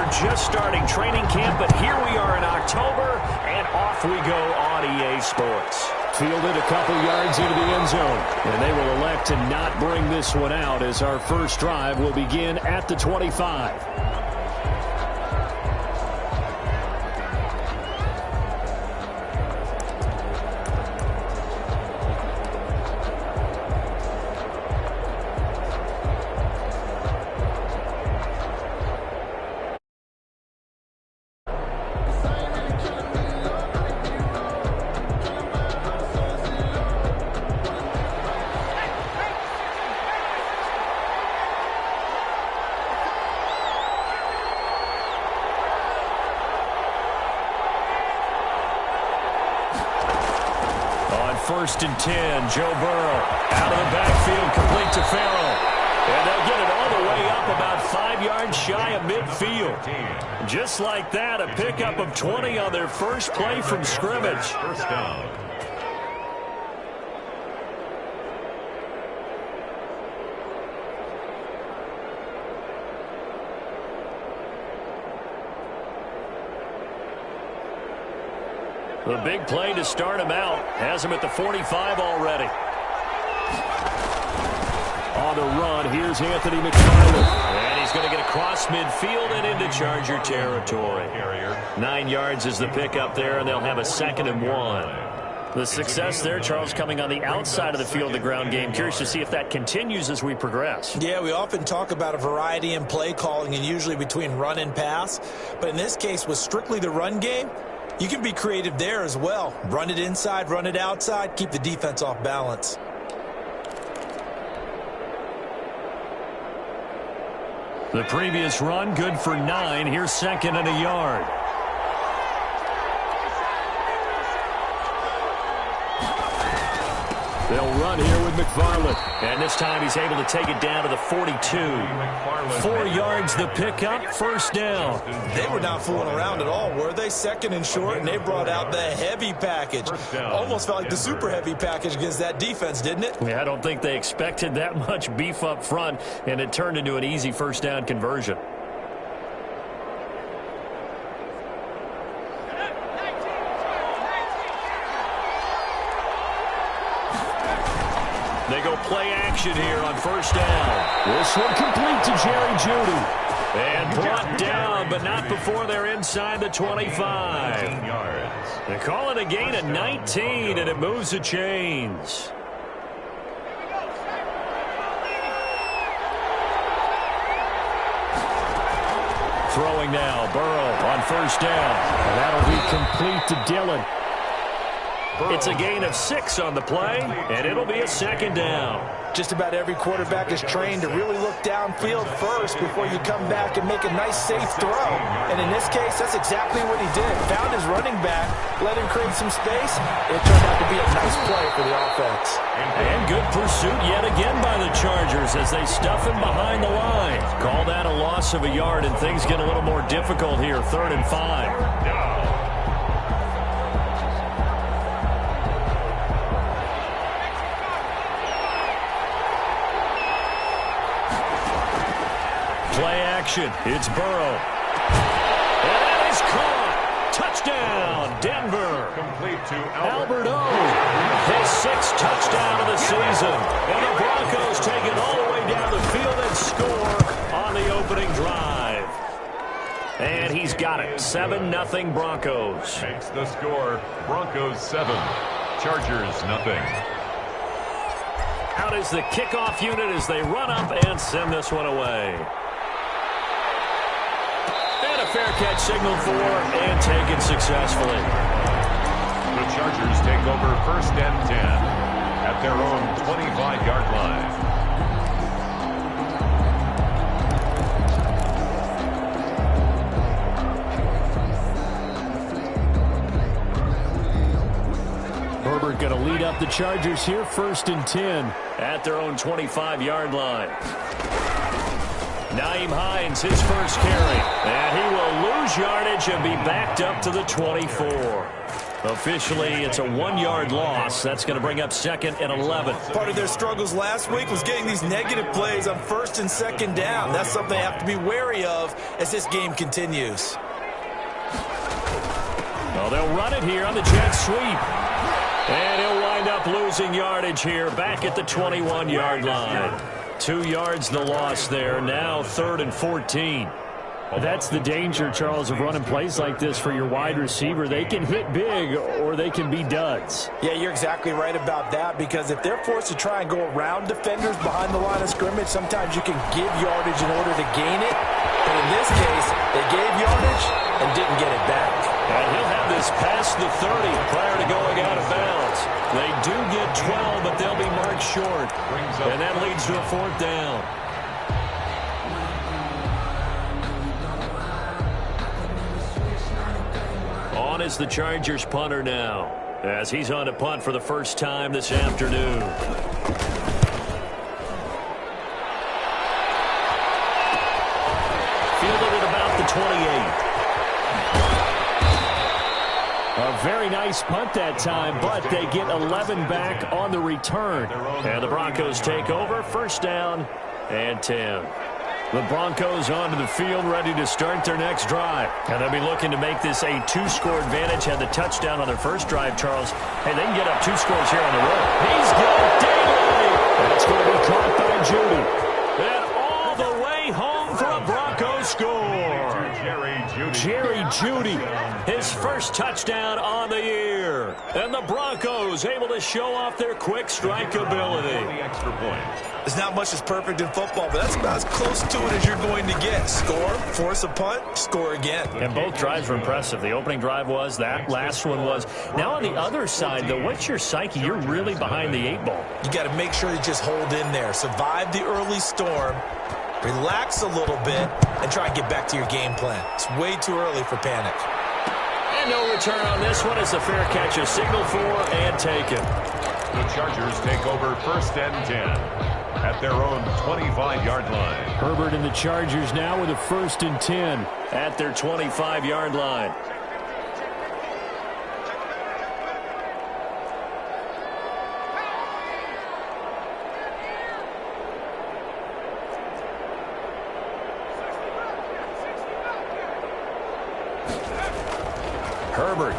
They're just starting training camp, but here we are in October, and off we go on EA Sports. Fielded a couple yards into the end zone, and they will elect to not bring this one out as our first drive will begin at the 25. First and 10, Joe Burrow out of the backfield, complete to Farrell. And they'll get it all the way up about 5 yards shy of midfield. Just like that, a pickup of 20 on their first play from scrimmage. First down. The big play to start him out. Has him at the 45 already. On the run, here's Anthony McFarland. And he's going to get across midfield and into Charger territory. 9 yards is the pickup there, and they'll have a 2nd and 1. The success there, Charles, coming on the outside of the field, the ground game. Curious to see if that continues as we progress. Yeah, we often talk about a variety in play calling and usually between run and pass. But in this case, with strictly the run game, you can be creative there as well. Run it inside, run it outside, keep the defense off balance. The previous run, good for 9. Here's 2nd and a yard. They'll run here with McFarland. And this time he's able to take it down to the 42. 4 yards the pickup, first down. They were not fooling around at all, were they? 2nd and short, and they brought out the heavy package. Almost felt like the super heavy package against that defense, didn't it? Yeah, I don't think they expected that much beef up front, and it turned into an easy first down conversion. They go play action here on first down. This one complete to Jerry Jeudy. And brought down, but not before they're inside the 25. They call it a gain of 19, and it moves the chains. Throwing now, Burrow on first down. And that'll be complete to Dillon. It's a gain of 6 on the play, and it'll be a 2nd down. Just about every quarterback is trained to really look downfield first before you come back and make a nice, safe throw. And in this case, that's exactly what he did. Found his running back, let him create some space. It turned out to be a nice play for the offense. And good pursuit yet again by the Chargers as they stuff him behind the line. Call that a loss of a yard, and things get a little more difficult here, 3rd and 5. Play action. It's Burrow. And that is caught. Touchdown, Denver. Complete to Albert O. His 6th touchdown of the season. And the Broncos take it all the way down the field and score on the opening drive. And he's got it. 7-0 Broncos. Makes the score. Broncos 7. Chargers 0. Out is the kickoff unit as they run up and send this one away. And a fair catch signaled for and taken successfully. The Chargers take over 1st and 10 at their own 25-yard line. Herbert going to lead up the Chargers here, 1st and 10 at their own 25-yard line. Nyheim Hines, his first carry. And he will lose yardage and be backed up to the 24. Officially, it's a 1-yard loss. That's going to bring up 2nd and 11. Part of their struggles last week was getting these negative plays on 1st and 2nd down. That's something they have to be wary of as this game continues. Well, they'll run it here on the jet sweep. And he'll wind up losing yardage here back at the 21-yard line. 2 yards the loss there. Now 3rd and 14. That's the danger, Charles, of running plays like this for your wide receiver. They can hit big or they can be duds. Yeah, you're exactly right about that, because if they're forced to try and go around defenders behind the line of scrimmage, sometimes you can give yardage in order to gain it. But in this case, they gave yardage and didn't get it back. And he'll have this past the 30 prior to going out of bounds. They do get 12, but they'll be marked short. And that leads to a 4th down. On is the Chargers punter now, as he's on to punt for the first time this afternoon. Fielded at about the 28. A very nice punt that time, but they get 11 back on the return. And the Broncos take over, 1st down and 10. The Broncos onto the field, ready to start their next drive. And they'll be looking to make this a 2-score advantage. Had the touchdown on their first drive, Charles. Hey, they can get up 2 scores here on the road. He's got daylight. That's going to be caught by Judy. And all the way home for a Broncos score. Jerry Judy, his first touchdown on the year. And the Broncos able to show off their quick strike ability. Extra point. There's not much that's perfect in football, but that's about as close to it as you're going to get. Score, force a punt, score again. And both drives were impressive. The opening drive was, that last one was. Now on the other side, though, what's your psyche? You're really behind the 8 ball. You got to make sure you just hold in there. Survive the early storm, relax a little bit, and try and get back to your game plan. It's way too early for panic. And no return on this one as the fair catch is signaled for and taken. The Chargers take over 1st and 10 at their own 25-yard line. Herbert and the Chargers now with a 1st and 10 at their 25-yard line. Herbert